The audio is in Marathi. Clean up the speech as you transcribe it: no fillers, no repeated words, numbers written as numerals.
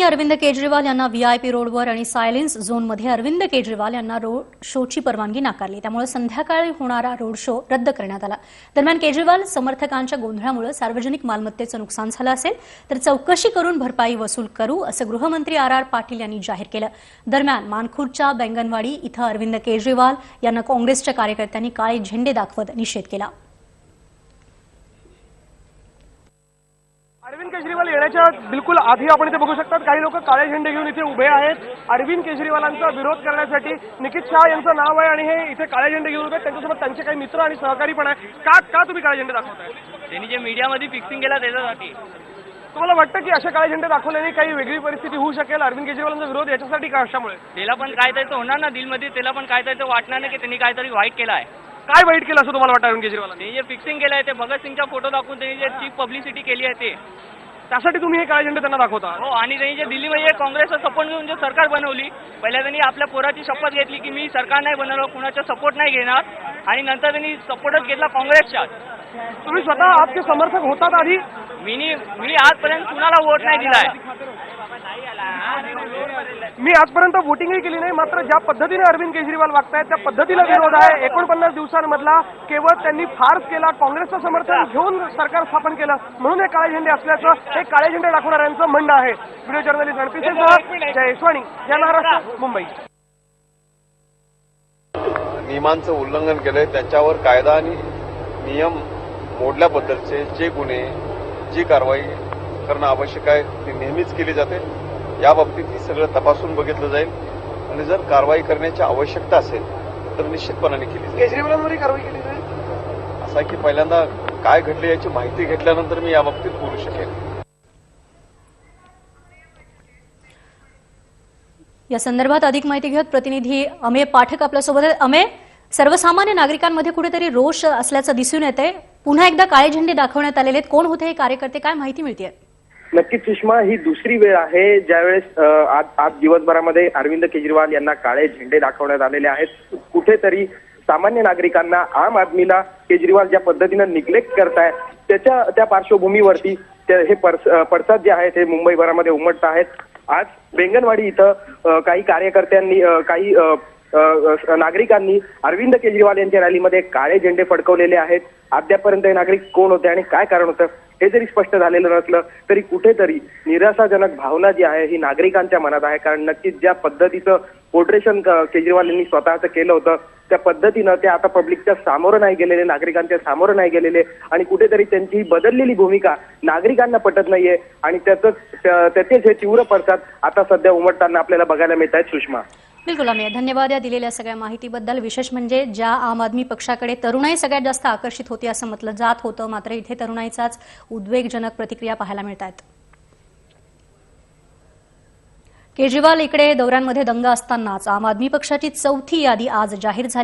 अरविंद केजरीवाल यांना व्हीआयपी रोडवर आणि सायलेन्स झोनमध्ये अरविंद केजरीवाल यांना रोड शोची परवानगी नाकारली। त्यामुळे संध्याकाळी होणारा रोड शो रद्द करण्यात आला। दरम्यान केजरीवाल समर्थकांच्या गोंधळामुळे सार्वजनिक मालमत्तेचं नुकसान झालं असेल तर चौकशी करून भरपाई वसूल करू असं गृहमंत्री आर पाटील यांनी जाहीर केलं। दरम्यान मानखुर्दच्या बेंगनवाडी इथं अरविंद केजरीवाल यांना काँग्रेसच्या कार्यकर्त्यांनी काळे झेंडे दाखवत निषेध केला। अरविंद केजरीवाल येण्याच्या बिलकुल आधी आपण इथे बघू शकतात काही लोक काळे झेंडे घेऊन इथे उभे आहेत। अरविंद केजरीवालांचा विरोध करण्यासाठी निकित शाह यांचं नाव आहे आणि हे इथे काळे झेंडे घेऊन उभे आहेत। त्यांच्यासोबत त्यांचे काही मित्र आणि सहकारी पण आहे। का तुम्ही काळे झेंडे दाखवताय? त्यांनी जे मीडियामध्ये फिक्सिंग केलं त्याच्यासाठी। तुम्हाला वाटतं की अशा काळे झेंडे दाखवल्याने काही वेगळी परिस्थिती होऊ शकेल? अरविंद केजरीवालांचा विरोध याच्यासाठी का कशामुळे? त्याला पण काहीतरी होणार ना दिलमध्ये, त्याला पण काहीतरी वाटणार नाही की त्यांनी काहीतरी वाईट केलं आहे। काय वाईट केलं असं तुम्हाला वाटतं अरविंद केजरीवालांनी? त्यांनी जे फिक्सिंग केलं आहे ते भगत सिंगचा फोटो दाखवून त्यांनी जे चीप पब्लिसिटी केली आहे ते त्यासाठी तुम्ही हे काळे झेंडे त्यांना दाखवता? हो, आणि त्यांनी जे दिल्लीमध्ये काँग्रेसचा सपोर्ट घेऊन जे सरकार बनवली, पहिल्या त्यांनी आपल्या पोराची शपथ घेतली की मी सरकार नाही बनवलं, कुणाचा सपोर्ट नाही घेणार, आणि नंतर त्यांनी सपोर्टच घेतला काँग्रेसचा। तुम्ही स्वतः आपके समर्थक होतात आधी? मी आजपर्यंत कुणाला वोट नाही दिलाय। मी आजपर्यंत वोटिंगही केली नाही, मात्र ज्या पद्धतीने अरविंद केजरीवाल वागतायत त्या पद्धतीला विरोध आहे। 49 दिवसांमधला केवळ त्यांनी फार्स केला, काँग्रेसचं समर्थन घेऊन सरकार स्थापन केलं, म्हणून हे काळे झेंडे असल्याचं हे काळे झेंडे दाखवणाऱ्यांचं म्हणणं आहे। व्हिडिओ जर्नलिस्ट रणपिसेसह जयस्वाणी, या महाराष्ट्र, मुंबई। नियमांचं उल्लंघन केलंय त्याच्यावर कायदा आणि नियम मोडल्याबद्दलचे जे गुन्हे, जी कारवाई करणं आवश्यक आहे ती नेहमीच केली जाते। या बाबतीत ही सगळं तपासून बघितलं जाईल आणि जर कारवाई करण्याची आवश्यकता असेल तर निश्चितपणाने केली जाईल। केजरीवालांवरही कारवाई केली जाईल असं आहे की पहिल्यांदा काय घडले याची माहिती घेतल्यानंतर मी या बाबतीत बोलू शकेन। या संदर्भात अधिक माहिती घेत प्रतिनिधी अमेय पाठक आपल्यासोबत आहेत। अमेय, सर्वसामान्य नागरिकांमध्ये कुठेतरी रोष असल्याचं दिसून येतंय। पुन्हा एकदा काळे झेंडे दाखवण्यात आलेले आहेत। कोण होते हे कार्यकर्ते, काय माहिती मिळतेय? नक्कीच सुषमा, ही दुसरी वेळ आहे ज्यावेळेस आज दिवसभरामध्ये अरविंद केजरीवाल यांना काळे झेंडे दाखवण्यात आलेले आहेत। कुठेतरी सामान्य नागरिकांना, आम आदमीला केजरीवाल ज्या पद्धतीनं निग्लेक्ट करताय त्या पार्श्वभूमीवरती हे पडसाद जे आहेत हे मुंबईभरामध्ये उमटत आहेत। आज बेंगनवाडी इथं काही कार्यकर्त्यांनी, काही नागरिकांनी अरविंद केजरीवाल यांच्या रॅलीमध्ये काळे झेंडे फडकवलेले आहेत। अद्यापर्यंत हे नागरिक कोण होते आणि काय कारण होतं हे जरी स्पष्ट झालेलं नसलं तरी कुठेतरी निराशाजनक भावना जी आहे ही नागरिकांच्या मनात आहे। कारण नक्कीच ज्या पद्धतीचं पोर्ट्रेशन केजरीवाल यांनी स्वतःचं केलं होतं त्या पद्धतीनं ते आता पब्लिकच्या सामोरं नाही गेलेले, नागरिकांच्या सामोरं नाही गेलेले, आणि कुठेतरी त्यांची बदललेली भूमिका नागरिकांना पटत नाहीये आणि त्याचेच हे तीव्र पडसाद आता सध्या उमटताना आपल्याला बघायला मिळत आहेत। सुषमा, बिलकुल अमेय, धन्यवाद या दिलेल्या सगळ्या माहितीबद्दल। विशेष म्हणजे ज्या आम आदमी पक्षाकडे तरुणाई सगळ्यात जास्त आकर्षित होती असं म्हटलं जात होतं, मात्र इथे तरुणाईचाच उद्वेगजनक प्रतिक्रिया पाहायला मिळत आहेत। केजरीवाल इकडे दौऱ्यांमध्ये दंग असतानाच आम आदमी पक्षाची चौथी यादी आज जाहीर झाली।